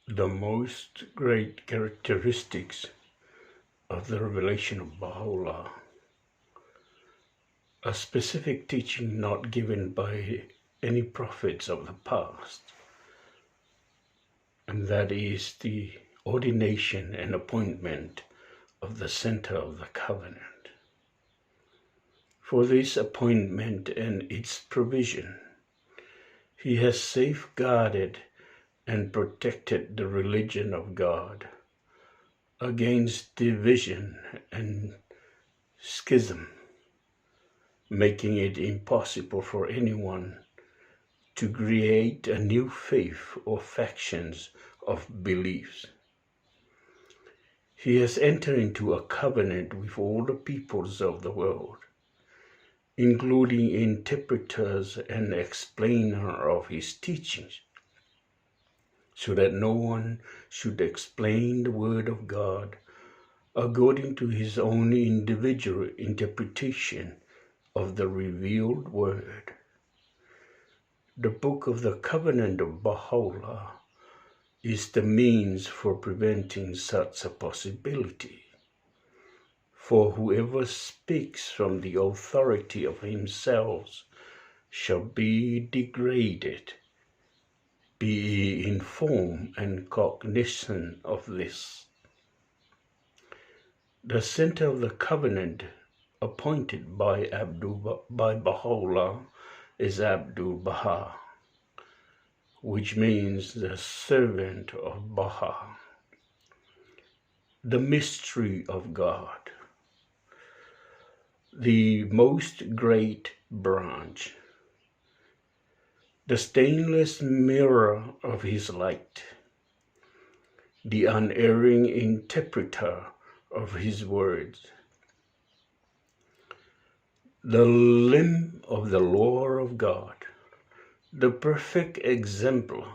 The most great characteristics of the revelation of Baha'u'llah, a specific teaching not given by any prophets of the past, and that is the ordination and appointment of the center of the covenant. For this appointment and its provision, he has safeguarded and protected the religion of God against division and schism, making it impossible for anyone to create a new faith or factions of beliefs. He has entered into a covenant with all the peoples of the world, including interpreters and explainer of his teachings, so that no one should explain the word of God according to his own individual interpretation of the revealed word. The Book of the Covenant of Baha'u'llah is the means for preventing such a possibility. For whoever speaks from the authority of himself shall be degraded. Be informed and cognizant of this. The center of the covenant appointed by Baha'u'llah is Abdul-Baha, which means the servant of Baha, the mystery of God, the most great branch, the stainless mirror of his light, the unerring interpreter of his words, the limb of the law of God, the perfect exemplar,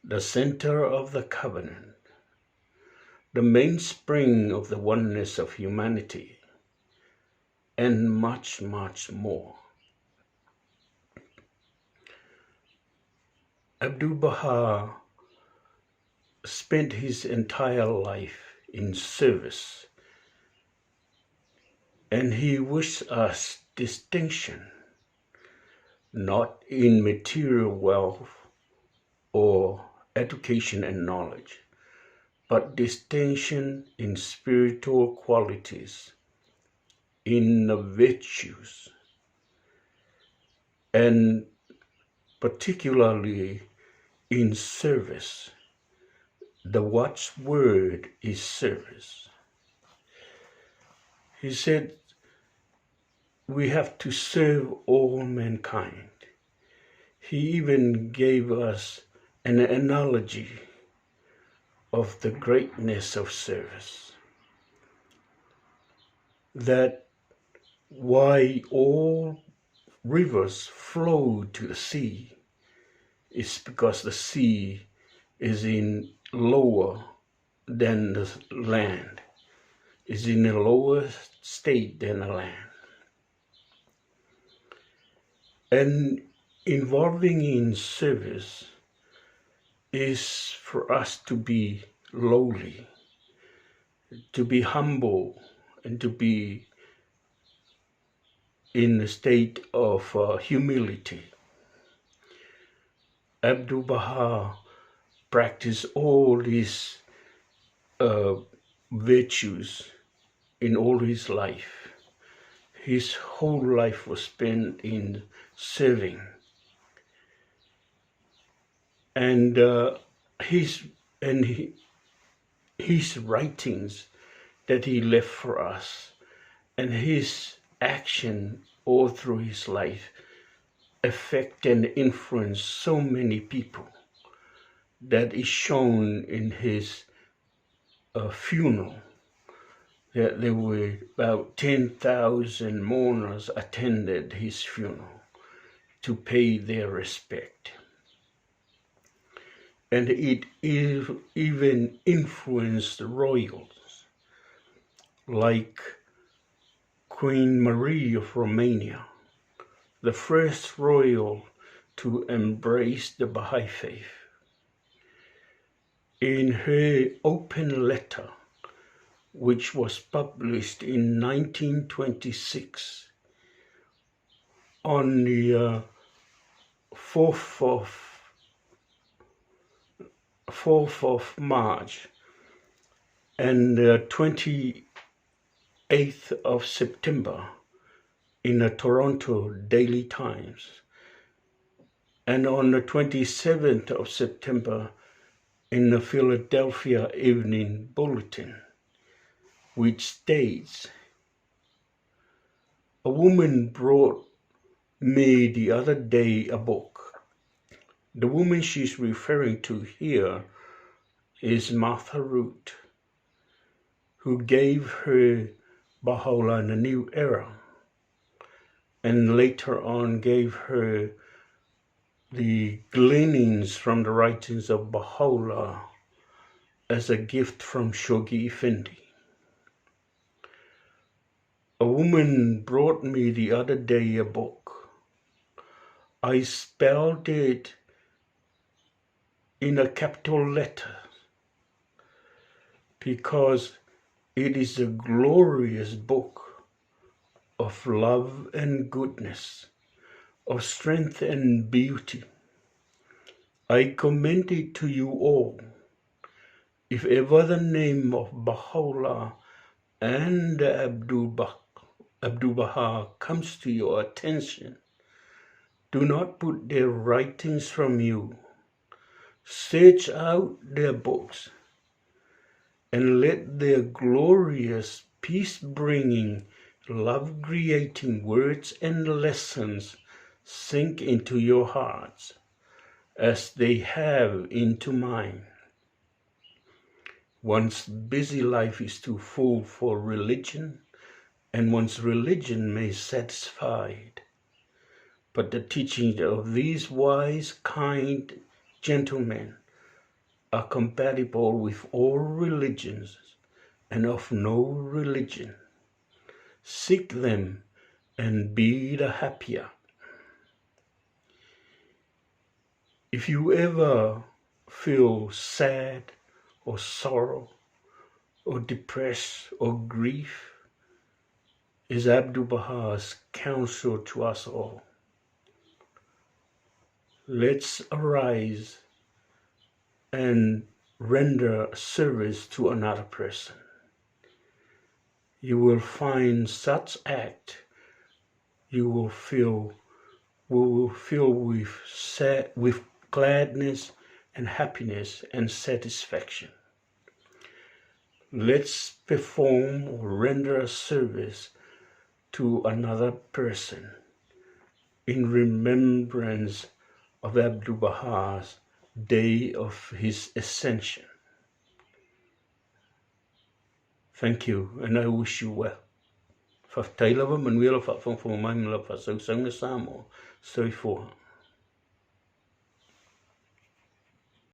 the center of the covenant, the mainspring of the oneness of humanity, and much, much more. Abdul-Baha spent his entire life in service, and he wished us distinction, not in material wealth or education and knowledge, but distinction in spiritual qualities, in the virtues, and particularly in service. The watchword is service. He said, we have to serve all mankind. He even gave us an analogy of the greatness of service, that why all rivers flow to the sea is because the sea is in lower than the land, is in a lower state than the land. And involving in service is for us to be lowly, to be humble, and to be in a state of humility. Abdul-Baha practiced all these virtues in all his life. His whole life was spent in serving. And his writings that he left for us, and his action all through his life, affect and influence so many people, that is shown in his funeral. That there were about 10,000 mourners attended his funeral to pay their respect. And it even influenced royals like Queen Marie of Romania, the first royal to embrace the Baha'i faith. In her open letter, which was published in 1926 on the 4th of March and the 28th of September in the Toronto Daily Times, and on the 27th of September in the Philadelphia Evening Bulletin, which states, "A woman brought me the other day a book." The woman she's referring to here is Martha Root, who gave her Baha'u'llah in the New Era, and later on gave her the gleanings from the writings of Baha'u'llah as a gift from Shoghi Effendi. A woman brought me the other day a book. I spelled it in a capital letter because it is a glorious book of love and goodness, of strength and beauty. I commend it to you all. If ever the name of Baha'u'llah and Abdul-Baha comes to your attention, do not put their writings from you. Search out their books and let their glorious, peace-bringing, love-creating words and lessons sink into your hearts as they have into mine. One's busy life is too full for religion, and one's religion may satisfy it. But the teachings of these wise, kind gentlemen are compatible with all religions and of no religion. Seek them and be the happier. If you ever feel sad or sorrow or depressed or grief, is Abdul-Baha's counsel to us all. Let's arise and render service to another person. You will find such act, you will feel with gladness and happiness and satisfaction. Let's perform or render a service to another person in remembrance of Abdul-Baha's day of his ascension. Thank you, and I wish you well. Fa tailava manuela fa fong fong mai mla fa so sanga samo so for